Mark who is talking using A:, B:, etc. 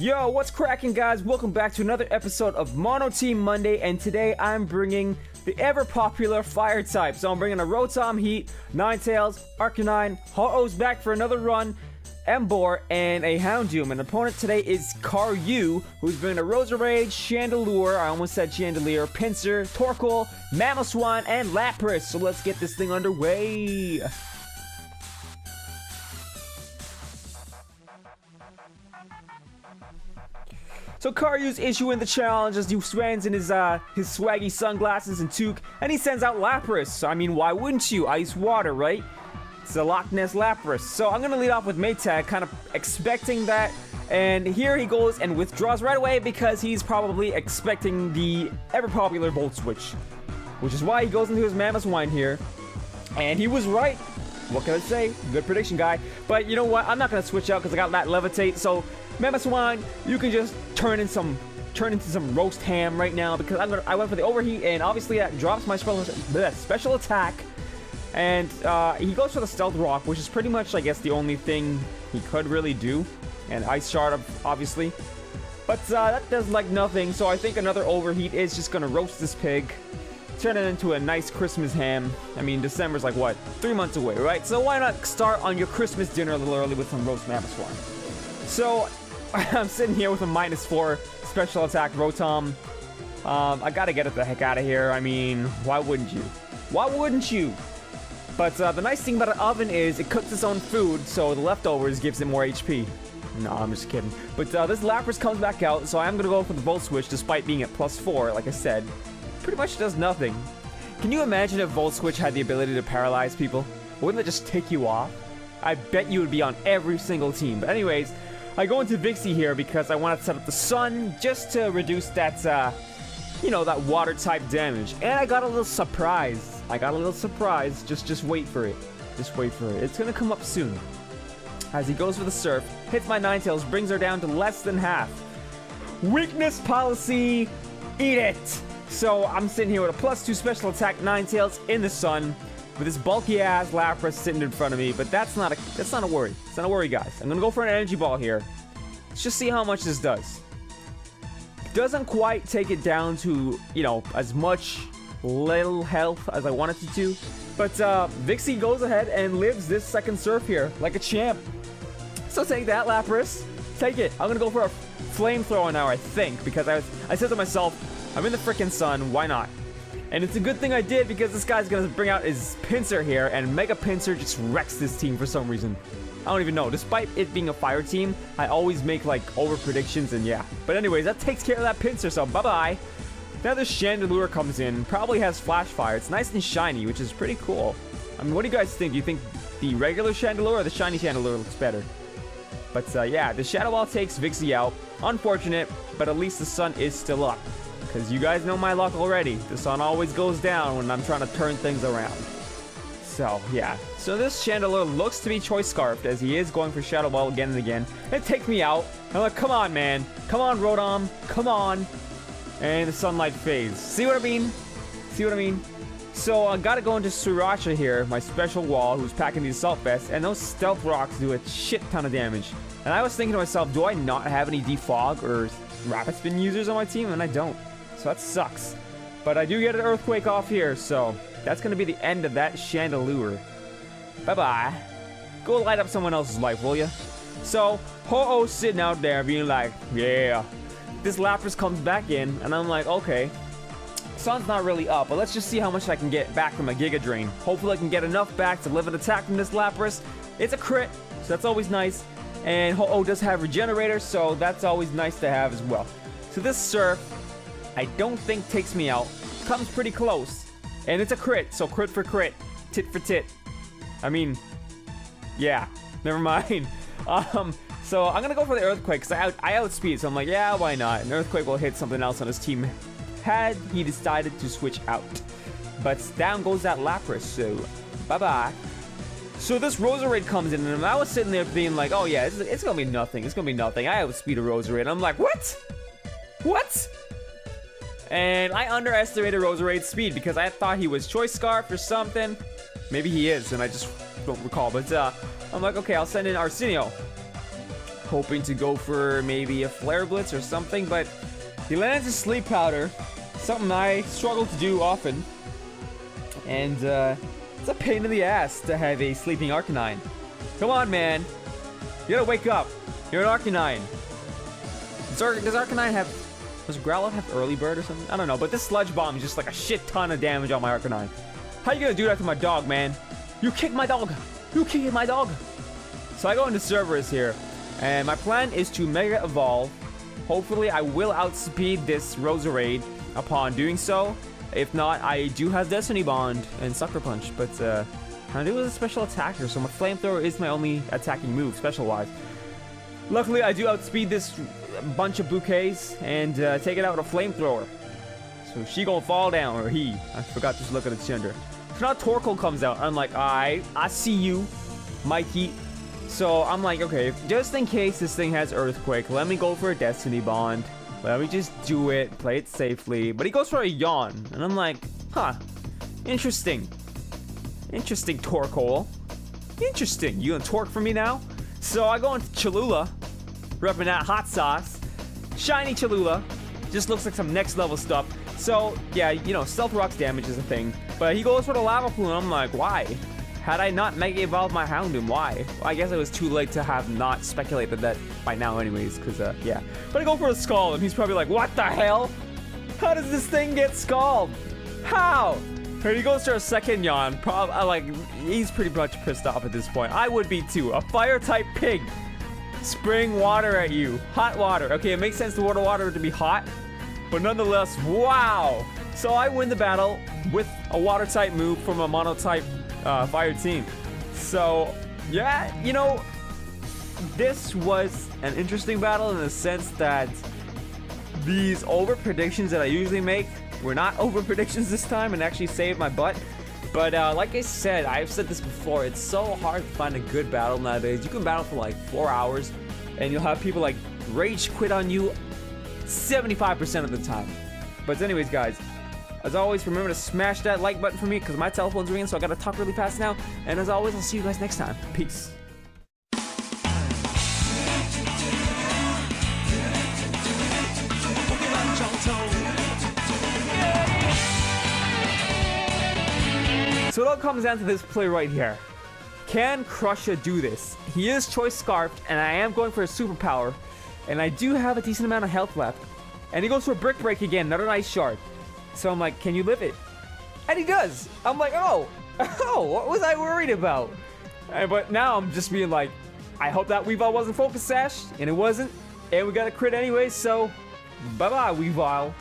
A: Yo, what's cracking, guys? Welcome back to another episode of Mono Team Monday, and today I'm bringing the ever-popular fire type. So I'm bringing a Rotom, Heat, Ninetales, Arcanine, Ho-Oh's back for another run, Emboar, and a Houndoom. And opponent today is Caillou, who's bringing a Roserade, Chandelure, I almost said Chandelier, Pinsir, Torkoal, Mamoswine, and Lapras. So let's get this thing underway. So Cailou's issuing the challenge as he stands in his swaggy sunglasses and toque, and he sends out Lapras. I mean, why wouldn't you? Ice water, right? It's a Loch Ness Lapras. So I'm gonna lead off with Maytag, kind of expecting that, and here he goes and withdraws right away because he's probably expecting the ever-popular Volt Switch, which is why he goes into his Mamoswine here, and he was right. What can I say? Good prediction, guy. But you know what? I'm not gonna switch out because I got that Levitate. So Mamoswine, you can just turn into some roast ham right now because I went for the overheat, and obviously that drops my special attack. And he goes for the Stealth Rock, which is pretty much, I guess, the only thing he could really do. And Ice Shard, obviously. But that does like nothing, so I think another overheat is just gonna roast this pig. Turn it into a nice Christmas ham. I mean, December's like, what, 3 months away, right? So why not start on your Christmas dinner a little early with some roast Mamoswine? So I'm sitting here with a -4 special attack Rotom. I gotta get it the heck out of here. I mean, why wouldn't you? Why wouldn't you? But the nice thing about an oven is it cooks its own food, so the leftovers gives it more HP. No, I'm just kidding. But this Lapras comes back out, so I'm gonna go for the Volt Switch despite being at +4, like I said. Pretty much does nothing. Can you imagine if Volt Switch had the ability to paralyze people? Wouldn't it just take you off? I bet you would be on every single team. But anyways, I go into Vixie here because I want to set up the Sun just to reduce that, you know, that water type damage. And I got a little surprise. Just wait for it. Just wait for it. It's gonna come up soon. As he goes for the Surf, hits my Ninetales, brings her down to less than half. Weakness policy, eat it. So I'm sitting here with a +2 special attack Ninetales in the Sun, with this bulky ass Lapras sitting in front of me. But that's not a worry. It's not a worry, guys. I'm gonna go for an Energy Ball here. Let's just see how much this does. Doesn't quite take it down to, you know, as much little health as I wanted it to. But Vixie goes ahead and lives this second Surf here like a champ. So take that, Lapras. Take it. I'm gonna go for a Flamethrower now, I think, because I said to myself, I'm in the frickin' Sun, why not? And it's a good thing I did because this guy's gonna bring out his Pinsir here, and Mega Pinsir just wrecks this team for some reason. I don't even know. Despite it being a fire team, I always make like over predictions, and yeah. But anyways, that takes care of that Pinsir, so bye-bye. Now this Chandelure comes in, probably has Flash Fire. It's nice and shiny, which is pretty cool. I mean, what do you guys think? Do you think the regular Chandelure or the shiny Chandelure looks better? But yeah, the Shadow Ball takes Vixie out. Unfortunate, but at least the Sun is still up. Because you guys know my luck already. The Sun always goes down when I'm trying to turn things around. So, yeah. So this Chandelure looks to be Choice Scarfed, as he is going for Shadow Ball again and again. It takes me out. I'm like, come on, man. Come on, Rotom. Come on. And the Sunlight fades. See what I mean? See what I mean? So I gotta go into Sriracha here, my special wall, who's packing these Assault Vests, and those Stealth Rocks do a shit ton of damage. And I was thinking to myself, do I not have any Defog or Rapid Spin users on my team? And I don't. So that sucks. But I do get an Earthquake off here, so that's gonna be the end of that Chandelure. Bye-bye. Go light up someone else's life, will ya? So, Ho-Oh's sitting out there being like, yeah. This Lapras comes back in, and I'm like, okay. Sun's not really up, but let's just see how much I can get back from a Giga Drain. Hopefully I can get enough back to live an attack from this Lapras. It's a crit, so that's always nice. And Ho-Oh does have Regenerator, so that's always nice to have as well. So this Surf, I don't think takes me out. Comes pretty close. And it's a crit, so crit for crit. Tit for tit. I mean, yeah, never mind. So I'm gonna go for the Earthquake, because I outspeed, so I'm like, yeah, why not? An Earthquake will hit something else on his team had he decided to switch out. But down goes that Lapras, so bye-bye. So this Roserade comes in, and I was sitting there being like, oh yeah, it's gonna be nothing, it's gonna be nothing. I outspeed a Roserade. I'm like, what? What? And I underestimated Roserade's speed because I thought he was Choice Scarf or something. Maybe he is, and I just don't recall. But I'm like, okay, I'll send in Arsenio. hoping to go for maybe a Flare Blitz or something, but he lands a Sleep Powder, something I struggle to do often. And it's a pain in the ass to have a sleeping Arcanine. Come on, man. You gotta wake up. You're an Arcanine. Does Arcanine have... Does Growlithe have Early Bird or something? I don't know, but this Sludge Bomb is just like a shit ton of damage on my Arcanine. How you gonna do that to my dog, man? You kicked my dog. You kicked my dog. So I go into Cerberus here, and my plan is to Mega Evolve. Hopefully, I will outspeed this Roserade upon doing so. If not, I do have Destiny Bond and Sucker Punch, but I do as a special attacker, so my Flamethrower is my only attacking move, special-wise. Luckily, I do outspeed this bunch of bouquets and take it out with a Flamethrower. So she gonna fall down, or he. I forgot to look at its gender. So now Torkoal comes out. I'm like, alright, I see you, Mikey. So I'm like, okay, just in case this thing has Earthquake, let me go for a Destiny Bond. Let me just do it, play it safely. But he goes for a Yawn, and I'm like, huh, interesting. Interesting, Torkoal. Interesting. You gonna torque for me now? So I go into Cholula, repping that hot sauce. Shiny Cholula. Just looks like some next level stuff. So, yeah, you know, Stealth Rock's damage is a thing. But he goes for the Lava Plume, I'm like, why? Had I not Mega Evolved my Houndoom, why? Well, I guess it was too late to have not speculated that by now anyways, because, yeah. But I go for a Scald, and he's probably like, what the hell? How does this thing get Scald? How? And he goes for a second Yawn. He's pretty much pissed off at this point. I would be too. A Fire-type pig. Spraying water at you. Hot water. Okay, it makes sense to water to be hot. But nonetheless, wow. So I win the battle with a Water-type move from a Mono-type Fire team. So, yeah, you know, this was an interesting battle in the sense that these over-predictions that I usually make were not over-predictions this time and actually saved my butt. But like I said, I've said this before, it's so hard to find a good battle nowadays. You can battle for like 4 hours and you'll have people like rage quit on you 75% of the time. But anyways, guys, as always, remember to smash that like button for me because my telephone's ringing, so I gotta talk really fast now. And as always, I'll see you guys next time. Peace. So it all comes down to this play right here. Can Crusher do this? He is Choice Scarfed, and I am going for a superpower. And I do have a decent amount of health left. And he goes for a Brick Break again, another nice shard. So I'm like, can you live it? And he does. I'm like, oh, what was I worried about? But now I'm just being like, I hope that Weavile wasn't Focus Sash, and it wasn't. And we got a crit anyway, so bye-bye, Weavile.